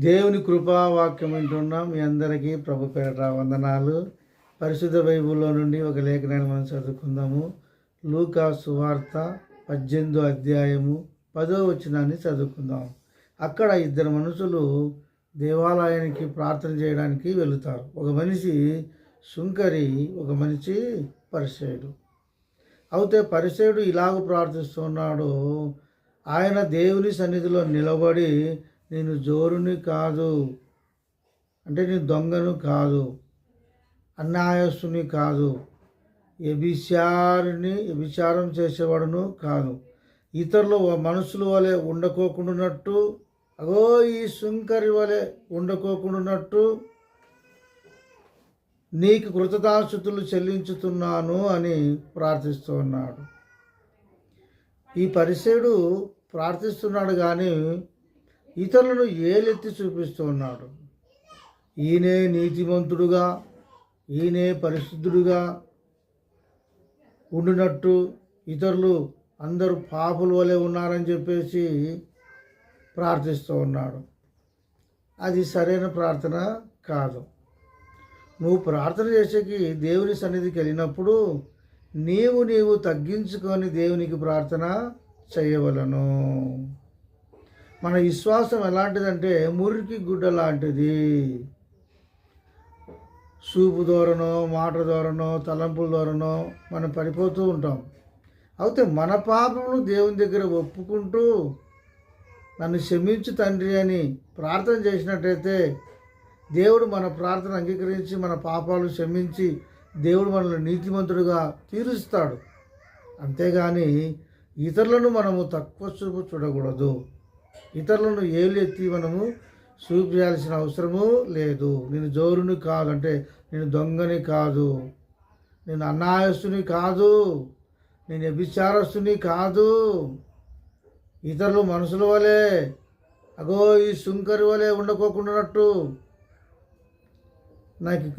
దేవుని కృపావాక్యం వింటున్న మీ అందరికీ ప్రభు పేరట వందనాలు. పరిశుద్ధ బైబిల్లో నుండి ఒక లేఖనాన్ని మనం చదువుకుందాము. లూకా సువార్త 18వ అధ్యాయము 10వ వచనాన్ని చదువుకుందాం. అక్కడ ఇద్దరు మనుషులు దేవాలయానికి ప్రార్థన చేయడానికి వెళుతారు. ఒక మనిషి సుంకరి, ఒక మనిషి పరిసయ్యుడు. అయితే పరిసయ్యుడు ఇలాగ ప్రార్థిస్తున్నాడు. ఆయన దేవుని సన్నిధిలో నిలబడి, నేను జోరుని కాదు, అంటే నేను దొంగను కాదు, అన్యాయస్తుని కాదు, వ్యభిచారం చేసేవాడును కాదు, ఇతరులు మనుషుల వలె ఉండకోకుండానట్టు, అగో ఈ సుంకరి వలె ఉండకోకుండానట్టు నీకు కృతజ్ఞతాస్తుతులు చెల్లించుతున్నాను అని ప్రార్థిస్తూ ఉన్నాడు. ఈ పరిసయ్యుడు ప్రార్థిస్తున్నాడు కానీ ఇతరులను ఏలెత్తి చూపిస్తూ ఉన్నాడు. ఈయనే నీతిమంతుడుగా, ఈయనే పరిశుద్ధుడుగా ఉండినట్టు, ఇతరులు అందరూ పాపుల వలె ఉన్నారని చెప్పేసి ప్రార్థిస్తూ ఉన్నాడు. అది సరైన ప్రార్థన కాదు. నువ్వు ప్రార్థన చేసేకి దేవుని సన్నిధికి వెళ్ళినప్పుడు నీవు తగ్గించుకొని దేవునికి ప్రార్థన చేయవలను. మన విశ్వాసం ఎలాంటిదంటే మురికి గుడ్డ లాంటిది. చూపు ద్వారానో, మాట ద్వారానో, తలంపుల ద్వారానో మనం పడిపోతూ ఉంటాం. అయితే మన పాపమును దేవుని దగ్గర ఒప్పుకుంటూ నన్ను క్షమించు తండ్రి అని ప్రార్థన చేసినట్టయితే దేవుడు మన ప్రార్థన అంగీకరించి మన పాపాలు క్షమించి దేవుడు మనల్ని నీతిమంతుడుగా తీరుస్తాడు. అంతేగాని ఇతరులను మనము తక్కువ చూపు చూడకూడదు. ఇతరులను ఏళ్ళు ఎత్తి మనము చూపించాల్సిన అవసరము లేదు. నేను జోరుని కాదు, అంటే నేను దొంగని కాదు, నేను అన్యాయస్తుని కాదు, నేను వ్యభిచారస్తుని కాదు, ఇతరులు మనుషుల వలె, అగో ఈ సుంకరి వలె ఉండకోకుండానట్టు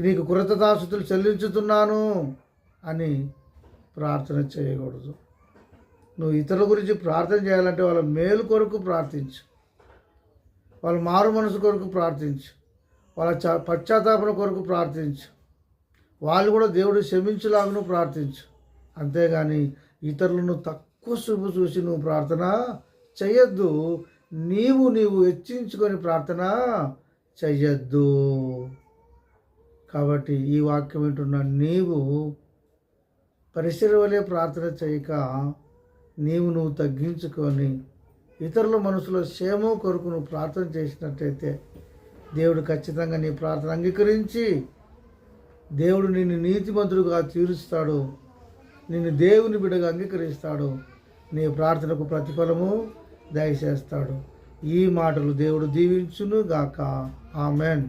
నీకు కృతజ్ఞతాస్తుతులు చెల్లించుతున్నాను అని ప్రార్థన చేయకూడదు. నువ్వు ఇతరుల గురించి ప్రార్థన చేయాలంటే వాళ్ళ మేలు కొరకు ప్రార్థించు, వాళ్ళ మారు మనసు కొరకు ప్రార్థించు, వాళ్ళ పశ్చాత్తాపన కొరకు ప్రార్థించు, వాళ్ళు కూడా దేవుడు క్షమించులాగా ప్రార్థించు. అంతేగాని ఇతరులను తక్కువ చూపు చూసి నువ్వు ప్రార్థన చెయ్యొద్దు. నీవు హెచ్చించుకొని ప్రార్థన చెయ్యొద్దు. కాబట్టి ఈ వాక్యం వింటున్న నీవు పరిసర వలె ప్రార్థన చేయక నువ్వు తగ్గించుకొని ఇతరుల మనసులో క్షేమం కొరకు నువ్వు ప్రార్థన చేసినట్టయితే దేవుడు ఖచ్చితంగా నీ ప్రార్థన అంగీకరించి దేవుడు నిన్ను నీతిమంతుడుగా తీరుస్తాడు, నిన్ను దేవుని బిడ్డగా అంగీకరిస్తాడు, నీ ప్రార్థనకు ప్రతిఫలము దయచేస్తాడు. ఈ మాటలు దేవుడు దీవించును గాక. ఆమెన్.